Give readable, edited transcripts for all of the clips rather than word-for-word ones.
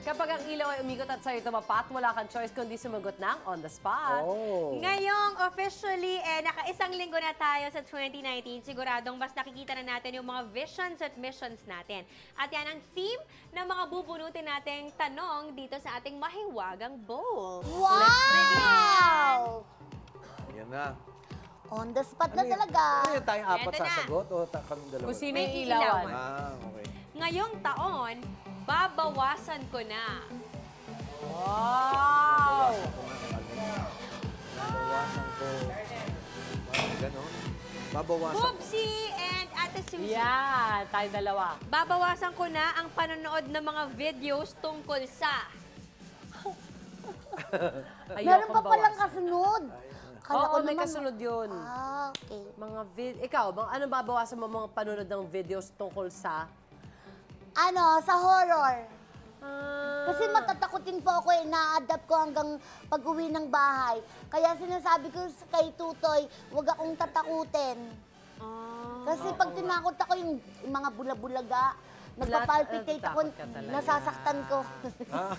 Kapag ang ilaw ay umikot at sa'yo tumapat, wala kang choice kundi sumagot ng on the spot. Oh. Ngayong officially, naka-isang linggo na tayo sa 2019. Siguradong mas nakikita na natin yung mga visions at missions natin. At yan ang theme ng mga bubunutin nating tanong dito sa ating mahiwagang bowl. Wow! Ayan na. On the spot na talaga. Ano yun, tayong apat Eto na. sasagot o kaming dalawa? Kung sino May yung ilawan. ilawan. Okay. Ngayong taon, babawasan ko na. Wow! Babawasan ko. Ganon. Babawasan ko. Bubsy and Ate Susie. Yan, tayo dalawa. Babawasan ko na ang panonood ng mga videos tungkol sa... Meron pa palang bawasan. kasunod. Kala Oo, ko may naman- kasunod yun. Okay. Mga ikaw, ano babawasan mo mga panonood ng videos tungkol sa? Ano, sa horror. Ah, Kasi matatakutin po ako na-adapt ko hanggang pag-uwi ng bahay. Kaya sinasabi ko kay Tutoy, huwag akong tatakutin. Kasi pag tinakot ako yung mga bula-bulaga, nagpapalpitate ako, natatakot ka talaga. nasasaktan ko. Ah,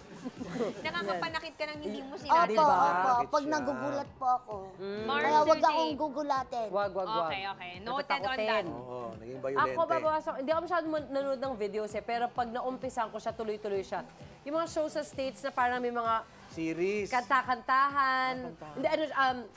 Nakakapanakit ka ng hindi mo Opo, sinabi. Diba? opo. Bakit Pag siya? nagugulat po ako. Mars Kaya huwag Susie. akong gugulatin. wag. Okay, okay. Noted on that. oo, naging violente. Ako babawasan, hindi ako masyadong nanonood ng videos pero pag naumpisan ko siya, tuloy-tuloy siya. Yung mga show sa States na parang may mga Series. kanta-kantahan, hindi,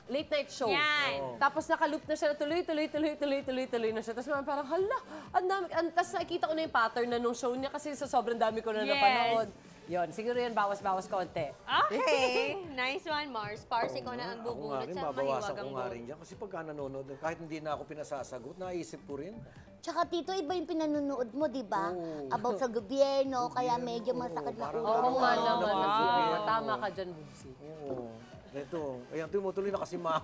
late night show. Yan. Tapos nakaloop na siya, tuloy na siya. Tapos parang, hala, ang dami. Tapos nakikita ko na yung pattern na nung show niya kasi sa sobrang dami ko na Yes. napanood. Yun, siguro yan, bawas-bawas konti. Okay. Nice one, Mars. Pars, ikaw na ang Ako nga bubunot rin, sa babawasan mahiwagang ko nga bowl. rin dyan. Kasi pagka nanonood, kahit hindi na ako pinasasagot, naisip ko rin. Tsaka Tito, iba yung pinanonood mo, di ba? Oo. About sa gobyerno, kaya medyo masakit na parang ulo. Oo nga Oo, naman. naman. Tama ka dyan, Bubsy. Oo. Ito, ayan, tumutuloy na kasi ma.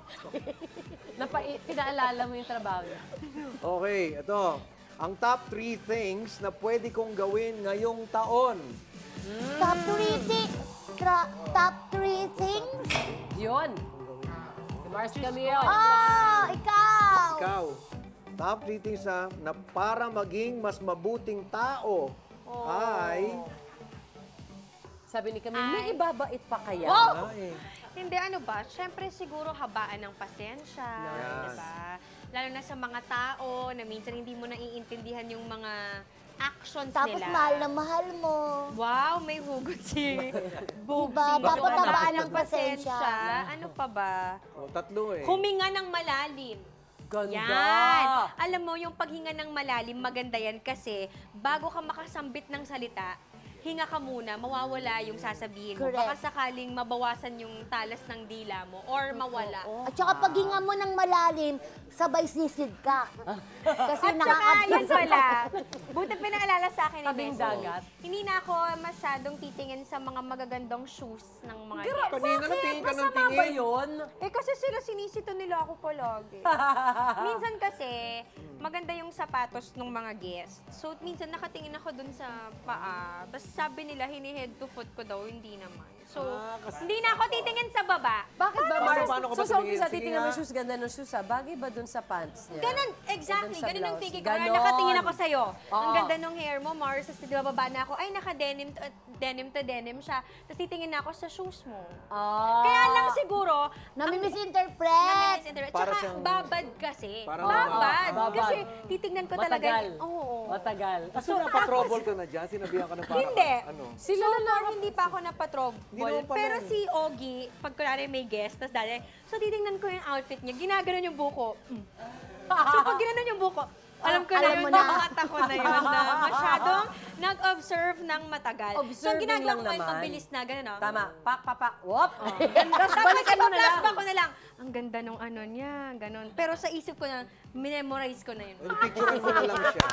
Pinaalala mo yung trabaho niya. Okay, ito. Ang top 3 things na pwede kong gawin ngayong taon. Top 3 things? Yun. Si Mars Camille. Ah, ikaw! Ikaw, top 3 things na para maging mas mabuting tao ay... Sabi ni Camille, may ibabait pa kaya? Wow! Ay, Hindi, ano ba? Siyempre, siguro habaan ng pasensya. Yes. Diba? Lalo na sa mga tao na minsan hindi mo naiintindihan yung mga actions Tapos nila. mahal na mahal mo. Wow, may hugot si Bubsy. Diba? Dapat Ano habaan ng ng pasensya. Ano pa ba? oh, tatlo eh. Huminga ng malalim. Ganda! Yan! Alam mo, yung paghinga ng malalim, maganda yan kasi bago ka makasambit ng salita, hinga ka muna, mawawala yung sasabihin mo. Correct. Baka sakaling mabawasan yung talas ng dila mo or mawala. At saka paghinga mo ng malalim, sabay sisid ka. Kasi At saka, yun pala, buti pinaalala sa akin ni Tabing Beso. dagat. Hindi na ako masyadong titingin sa mga magagandang shoes ng mga Grabe, guests. Kanina na tingin ka ng Masama ba tingin. yun? Eh kasi sila sinisito nila ako palagi. Minsan kasi, maganda yung sapatos ng mga guests. So, minsan nakatingin ako dun sa paa. Tapos sabi nila, hini-head to foot ko daw, hindi naman. So, hindi na ako titingin sa baba. Bakit ba, Mars? Paano ka ba So, sa tumingin? umpisa, Sige titingnan mo nga. yung shoes, ganda ng shoes, ha? Bagay ba dun sa pants niya? Ganon, exactly. Dun sa Ganon ang blouse. thinking ko. Ganon. Nakatingin ako sa'yo. Ang Oo. ganda nung hair mo, Mars. Tapos di ba baba na ako, ay naka-denim to denim siya. Tapos titingin na ako sa shoes mo. Ah. Kaya lang siguro, Nami-misinterpret. Para Tsaka siyang- babad kasi. Parang Babad. babad. Kasi titignan ko talaga. Matagal. Oo. Matagal. Kasi napatrouble ka na dyan, sinabihan ka na parang, Hindi. ano. Sila So na far, hindi pa ako Hindi napatrouble. naman pala Pero eh. si Ogie, pag kunwari may guest, tapos dali, so titingnan ko yung outfit niya, ginaganon yung buko. So pag ginanon yung buko, alam ko na Alam yun, mo na. nakakataon na yun na masyadong nag-observe ng matagal. So Observing ginagawa lang ko yung naman. mabilis na, gano'n. Oh. Tama. Pak, whoop. Tapos balikan mo na lang. flashback ko na lang. Ang ganda nung ano niya, gano'n. Pero sa isip ko na, minemorize ko na yun. Picturean mo na lang siya.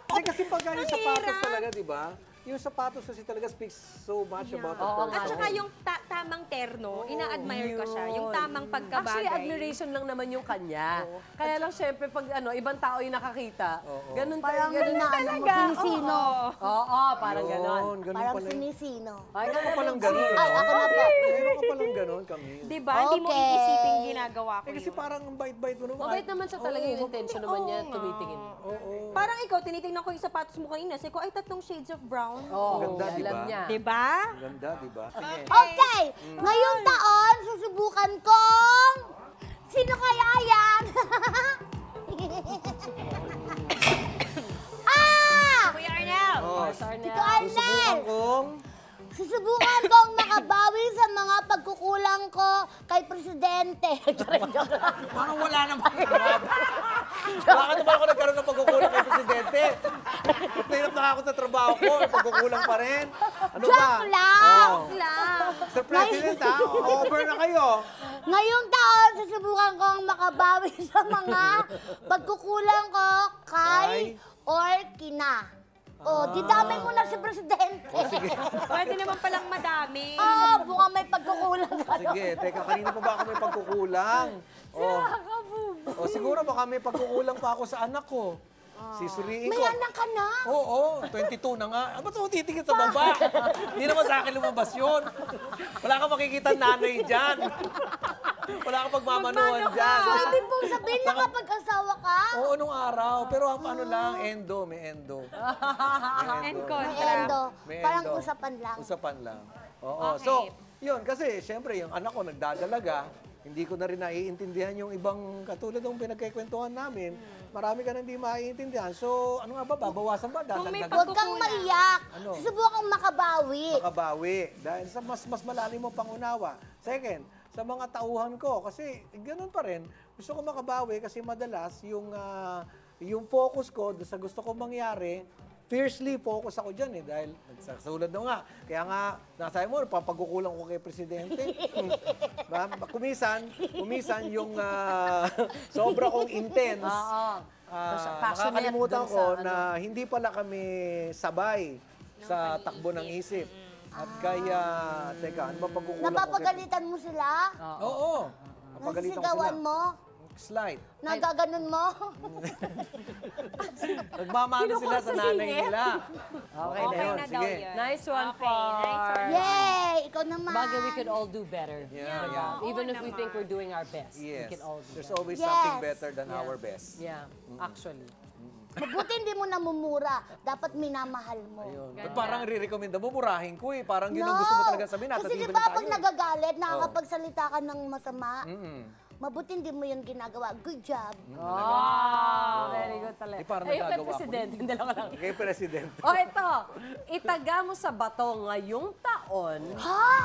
Hindi kasi pagka yung Ang sapatos hirap. talaga, di ba? Yung sapatos kasi talaga speaks so much about the Oo person. nga. At saka yung tamang terno, ina-admire ko siya. Yung Yun. tamang pagkabagay. Actually, admiration lang naman yung kanya. Kaya lang, syempre, pag ibang tao yung nakakita, ganun Parang ganun inaano mo, talaga. sinisino. Oo, parang ganon. Yun, ganun Parang pala. sinisino. Ay, Meron ka palang ganun. Ay, ako na po. Meron ka palang ganun, Camille. Diba? Hindi mo Okay. iisipin ginagawa ko Eh, kasi yun. parang ang bait-bait mo naman. Mabait naman siya talaga yung intention naman niya tumitingin. Oo. Parang ikaw, tinitingnan ko yung sapatos mo kanina. Sabi ko, ay, 3 shades of brown. crown. Oh, Ganda, di alam ba? niya. Diba? Ang ganda, di ba? Sige. Okay, ngayong taon, susubukan kong... Sino kaya yan? Kuya Arnel! Oh, Mars Arnel. Tito Arnel! susubukan kong... Susubukan kong makabawi sa mga pagkukulang ko kay Presidente. Parang wala naman. Bakit naman ako nagkaroon ng pagkukulang kay Presidente? Hirap na ako sa trabaho ko, pagkukulang pa rin. Ano ba? Joke lang! Oh. Lang. Sir President, ha? Over na kayo. Ngayong taon, susubukan kong makabawi sa mga pagkukulang ko kay or kina. Oh, didamay mo na si Presidente. Pwede naman palang madami. Oh, buka may pagkukulang ka. Sige, teka, kanina pa ba ako may pagkukulang? O siguro baka may pagkukulang pa ako sa anak ko. Sisuriin May ko. anak ka na? Oo, 22 na nga. Ba't ako titingin sa baba? Hindi naman sa akin lumabas yun. Wala kang makikita nanay dyan. Wala kang pagmamanuhan dyan. So, ibig pong sabihin nakapag-asawa ka? Oo, nung araw. Pero ang ano lang, endo, may endo. And May contra. endo. May Parang endo. usapan lang. Usapan lang. Oo. Okay. So, yun. Kasi, syempre, yung anak ko nagdadalaga. Hindi ko na rin naiintindihan yung ibang katulad ng pinagkikwentuhan namin. Marami ka na hindi maiintindihan. So, ano nga ba? Babawasan ba? Kung may Dadagdagan? Huwag kang maiyak. Ano? Susubukan kang makabawi. Makabawi. Dahil sa mas malalim mong pangunawa. Second, sa mga tauhan ko. Kasi, ganun pa rin. Gusto ko makabawi kasi madalas yung focus ko sa gusto kong mangyari, fiercely focus ako dyan eh. Dahil, nagsasulad na nga. Kaya nga, nasa mo, papagkukulang ko kay Presidente. Kumisan yung sobra kong intense. Oo. Passionate Nakakalimutan dun ko sa ano. na hindi pala kami sabay sa takbo ng isip. At kaya, teka, ano ba pagkukulang ko kay... Napapagalitan mo sila? Oo. Napagalitan ko sila. Nasisigawan mo? Slide. Nagaganon mo? Nagmamano sila sa nanay nila. Okay, Okay na yun. na daw sige. yun. Nice one, Okay, nice Par. one. Yay! Ikaw naman. Bagay, we could all do better. Yeah, Diba? yeah. Even Oo if we naman. think we're doing our best, we Yes. can all do There's that. always Yes. something better than Yeah. our best. Yeah, actually. Mabuti hindi mo namumura. Dapat minamahal mo. Ayun. Ganda. Ba't parang re-recommend mo, murahin ko eh. Parang yun ang gusto mo talaga sabihin. Kasi di Natatiba ba na pag tayo eh. nagagalit, nakakapagsalita ka ng masama, Mm-mm. mabuti hindi mo yun ginagawa. Good job. Oh, very good talaga. Di parang Ayun, kay nagagawa ko Presidente, hindi lang lang. Kay President. Oh, ito. Itaga mo sa bato ngayong taon. Ha?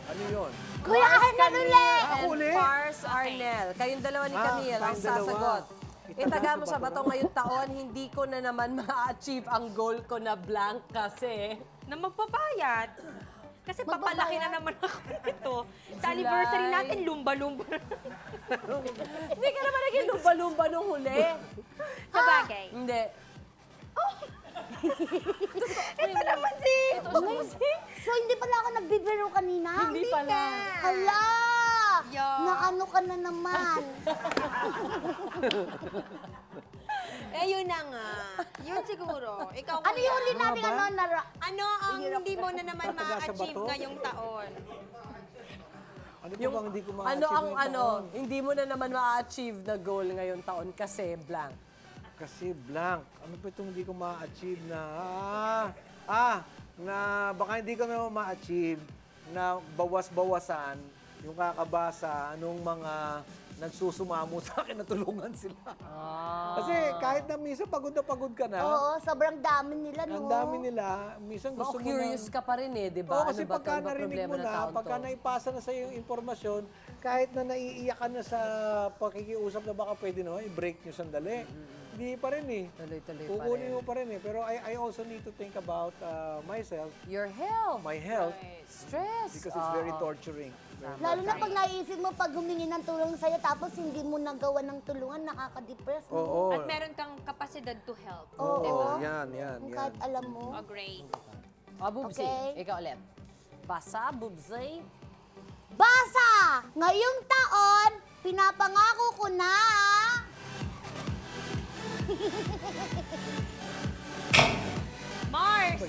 Ano yun? Kuya Arnel ulit! Ako and ulit? Pars Arnel. Kayong dalawa ni Camille ang tayong dalawa. sasagot. Itaga mo sa bato ngayong taon, hindi ko na naman ma-achieve ang goal ko na blank kasi... Na magpapayat. Kasi papalaki na naman ako nito. Sa July. anniversary natin, lumba-lumba. Hindi ka naman naging lumba-lumba nung huli. Sa bagay. Hindi. Ito naman si... So, hindi pala ako nagbibiro kanina? Hindi pala. Hala! Yeah. Na ano ka na naman? Eh, yun na nga. Yun siguro. Ikaw, Ano yung huli Ano natin ba? ano? Ano ang hindi mo na naman Tataga sa ma-achieve bato? ngayong taon? Ano po bang hindi ko ma-achieve Ano ang ngayong ano, taon? hindi mo na naman ma-achieve na goal ngayong taon kasi blank. Kasi blank. Ano ba itong hindi ko ma-achieve na... na baka hindi ko na ma-achieve na bawas-bawasan yung kakabasa anong mga nagsusumamo sa akin na tulungan sila. Kasi kahit na minsan pagod ka na, Oo, sobrang dami nila, no? ang dami nila, minsan gusto mo Curious na... ka pa rin eh, di ba? Oo, kasi Ano ba pagka to? Ano ba narinig problema mo ng na, taon pagka to? naipasa na sa yung impormasyon, kahit na naiiyak ka na sa pakikiusap na baka pwede naman, i-break nyo sandali. Hindi pa rin eh. Tuloy-tuloy pa Kukunin rin. mo pa rin eh. Pero I also need to think about myself, Your health, my health, stress. because it's very torturing. Lalo na pag naisip mo, pag humingi ng tulong sa'yo, tapos hindi mo nagawa ng tulungan, nakaka-depress, no? Oo. At meron kang kapasidad to help. Oo, Oo. yan. Kung kahit alam mo. Agree. Bubsy, Okay. ikaw ulit. Basa, Bubsy. Basa! Ngayong taon, pinapangako ko na... Mars!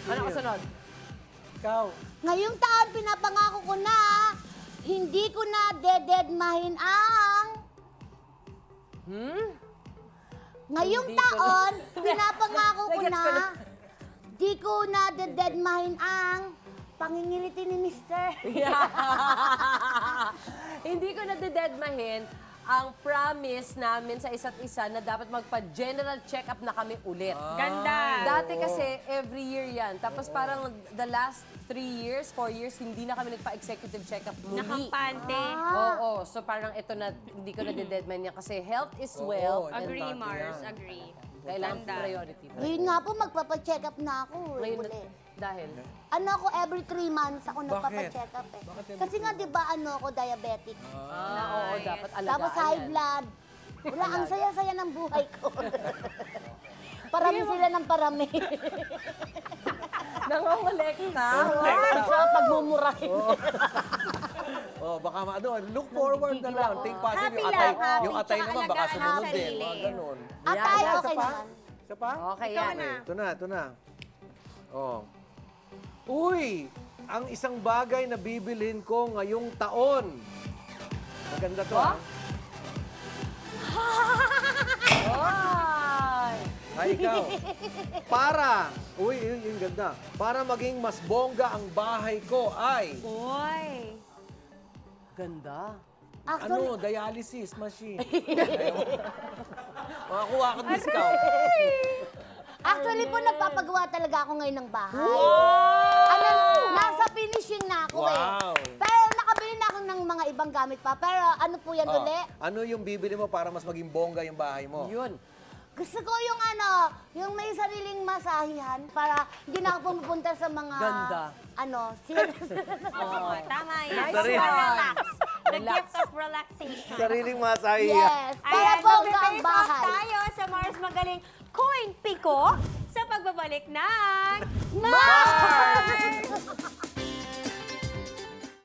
Ano kasunod? Ikaw, Ngayong taon, pinapangako ko na hindi ko na dededmahin ang... Ngayong Hindi ko na- taon, pinapangako ko Nagets ko na, na. di ko na dededmahin ang pangingiliti ni Mister. Hindi ko nadededmahin ang promise namin sa isa't isa na dapat magpa-general check-up na kami ulit. Ganda. Dati kasi, every year yan. Tapos parang the last 3 years, 4 years, hindi na kami nagpa-executive check-up muli. Nakampante. Oo. So parang ito na, hindi ko na deadman yan kasi health is wealth. and Agree, Importante Mars. yan. Agree. Kailangan Ganda. priority. Ngayon nga po, magpapacheck up na ako. Ngayon, Uli. dahil? Ano ako, every 3 months ako Bakit? nagpapacheck up eh. Bakit every Kasi nga, di ba, ano ako, diabetic. Oo, dapat alagaan Tapos high yan. blood. Wala, ang saya-saya ng buhay ko. Parami sila ng parami. Nangongolekta. Sa pagmumurahin. Oh, baka look forward na lang. Think positive. Happy Yung lang, atay, happy. yung atay Tsaka naman, baka alagaan sumunod ang din. sarili. Mga ganun. Atay, Yan, okay Isa pa? naman. Isa pa? Okay Ikaw yan. na. Ito na. Oh. Uy! Ang isang bagay na bibilhin ko ngayong taon. Maganda to, ha? Ay! Ay, ikaw. Yung ganda. Para maging mas bongga ang bahay ko ay, Boy. Ganda. Actually, dialysis machine. Makakuha ka discount. actually po, nagpapagawa talaga ako ngayon ng bahay. Ano, nasa finishing na ako Wow. eh. Pero nakabili na ako ng mga ibang gamit pa. Pero ano po yan uli? Ano yung bibili mo para mas maging bongga yung bahay mo? Yun. Gusto ko yung may sariling masahihan para hindi na ako pumupunta sa mga... Ganda. Oo, tama yan. Nice Sorry. one. Relax. The Relax. gift of relaxation. Sariling masahe. Yes, para Ayan, bongga ang mag-face off bahay. tayo sa Mars Magaling Coin Pico sa pagbabalik ng